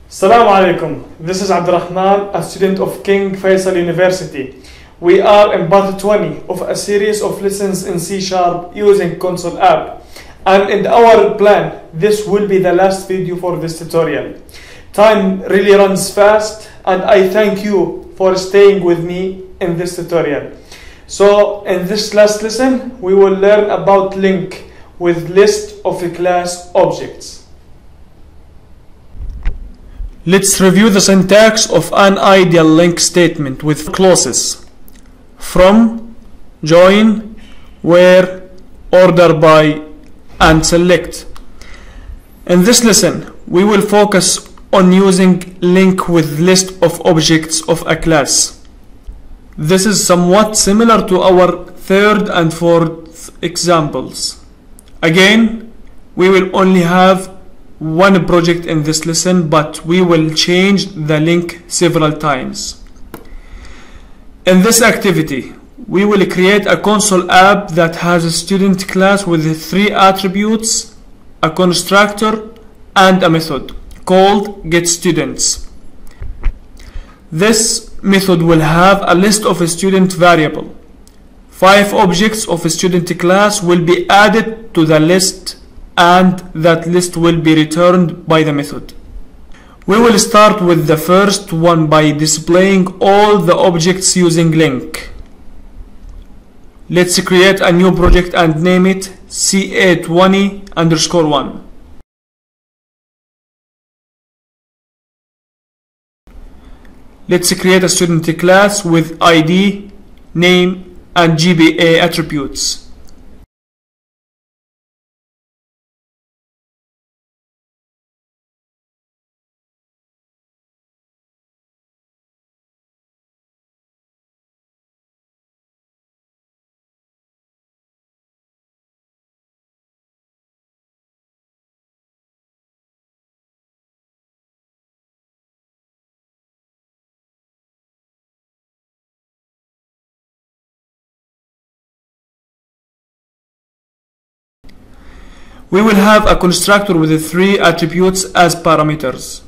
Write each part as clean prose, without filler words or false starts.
Assalamu alaikum. This is Abdulrhman, a student of King Faisal University. We are in part 20 of a series of lessons in C# using console app. And in our plan, this will be the last video for this tutorial. Time really runs fast, and I thank you for staying with me in this tutorial. So in this last lesson, we will learn about LINQ with list of class objects. Let's review the syntax of an ideal LINQ statement with clauses: from, join, where, order by, and select. In this lesson, we will focus on using LINQ with list of objects of a class. This is somewhat similar to our third and fourth examples. Again, we will only have one project in this lesson, but we will change the LINQ several times. In this activity, we will create a console app that has a student class with 3 attributes, a constructor, and a method called getStudents. This method will have a list of a student variable. 5 objects of a student class will be added to the list, and that list will be returned by the method. We will start with the first one by displaying all the objects using LINQ. Let's create a new project and name it CA20_1. Let's create a student class with ID, name, and GPA attributes. We will have a constructor with 3 attributes as parameters.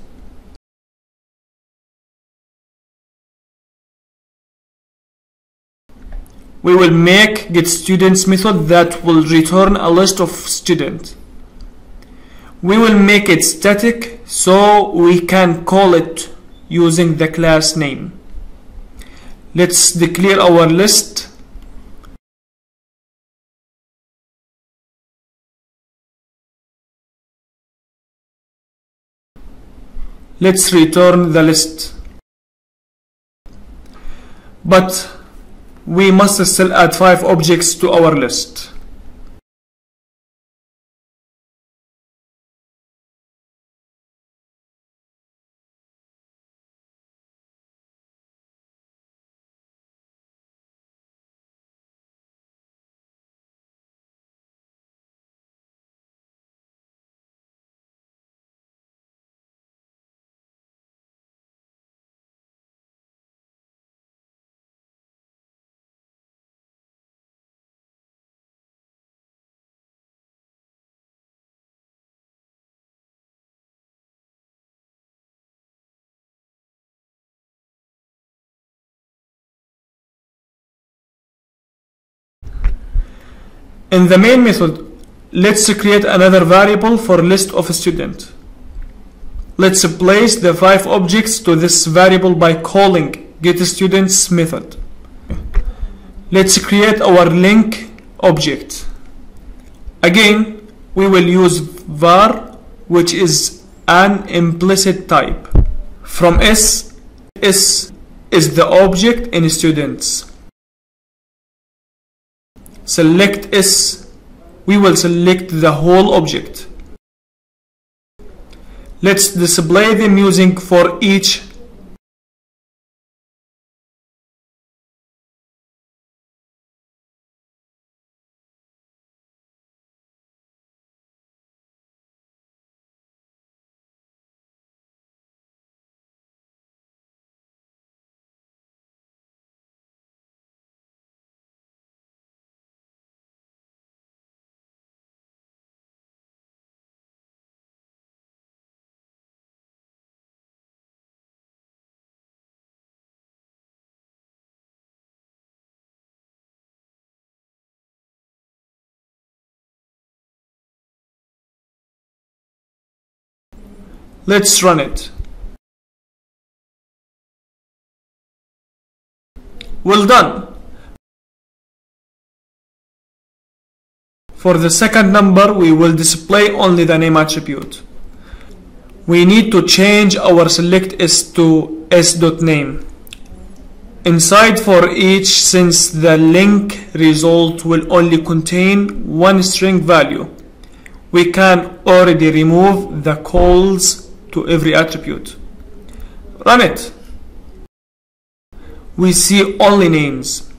We will make getStudents method that will return a list of students. We will make it static so we can call it using the class name. Let's declare our list. Let's return the list. But we must still add 5 objects to our list. In the main method, let's create another variable for list of student. Let's place the 5 objects to this variable by calling getStudents method. Let's create our LINQ object. Again, we will use var, which is an implicit type. From S is the object in students. Select S, we will select the whole object. Let's display them using for each. Let's run it. Well done. For the second number, we will display only the name attribute. We need to change our select s to s.name. Inside for each, since the LINQ result will only contain one string value, we can already remove the calls to every attribute. Run it. We see only names.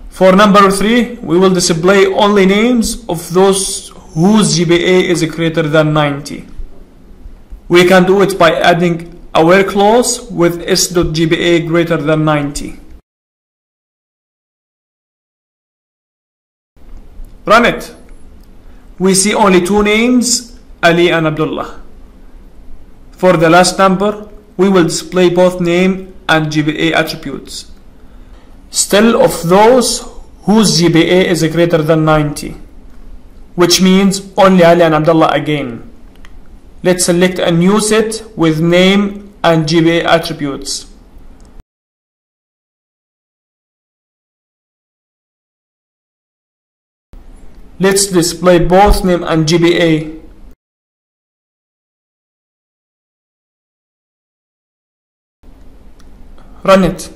For number 3, we will display only names of those whose GPA is greater than 90. We can do it by adding a where clause with s.gpa greater than 90. Run it. We see only two names, Ali and Abdullah. For the last number, we will display both name and GPA attributes. Still of those whose GPA is greater than 90, which means only Ali and Abdullah again. Let's select a new set with name and GPA attributes. Let's display both name and GPA. Run it.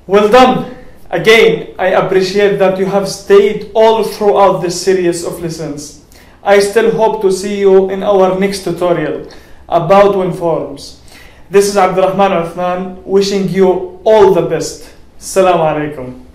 Well done! Again, I appreciate that you have stayed all throughout this series of lessons. I still hope to see you in our next tutorial about WinForms. This is Abdulrhman Uthman wishing you all the best. Assalamu alaikum.